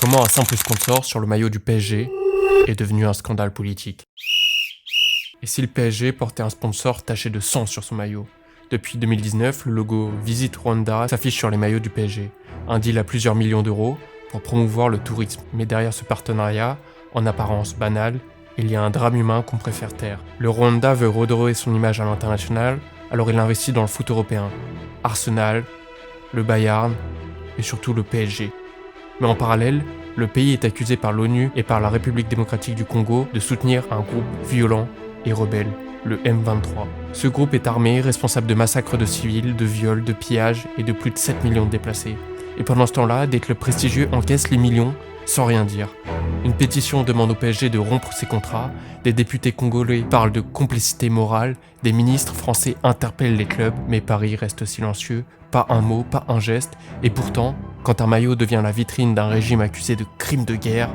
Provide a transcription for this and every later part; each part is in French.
Comment un simple sponsor sur le maillot du PSG est devenu un scandale politique. Et si le PSG portait un sponsor taché de sang sur son maillot? Depuis 2019, le logo Visit Rwanda s'affiche sur les maillots du PSG. Un deal à plusieurs millions d'euros pour promouvoir le tourisme. Mais derrière ce partenariat, en apparence banal, il y a un drame humain qu'on préfère taire. Le Rwanda veut redorer son image à l'international, alors il investit dans le foot européen. Arsenal, le Bayern et surtout le PSG. Mais en parallèle, le pays est accusé par l'ONU et par la République démocratique du Congo de soutenir un groupe violent et rebelle, le M23. Ce groupe est armé, responsable de massacres de civils, de viols, de pillages et de plus de 7 millions de déplacés. Et pendant ce temps-là, des clubs prestigieux encaissent les millions sans rien dire. Une pétition demande au PSG de rompre ses contrats, des députés congolais parlent de complicité morale, des ministres français interpellent les clubs, mais Paris reste silencieux, pas un mot, pas un geste, et pourtant, quand un maillot devient la vitrine d'un régime accusé de crimes de guerre,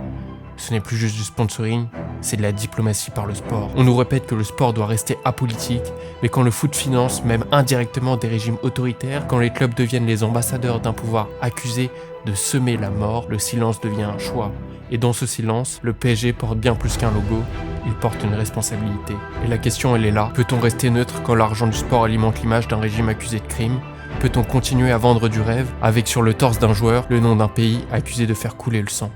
ce n'est plus juste du sponsoring, c'est de la diplomatie par le sport. On nous répète que le sport doit rester apolitique, mais quand le foot finance même indirectement des régimes autoritaires, quand les clubs deviennent les ambassadeurs d'un pouvoir accusé de semer la mort, le silence devient un choix. Et dans ce silence, le PSG porte bien plus qu'un logo, il porte une responsabilité. Et la question elle est là, peut-on rester neutre quand l'argent du sport alimente l'image d'un régime accusé de crime? Peut-on continuer à vendre du rêve avec sur le torse d'un joueur le nom d'un pays accusé de faire couler le sang?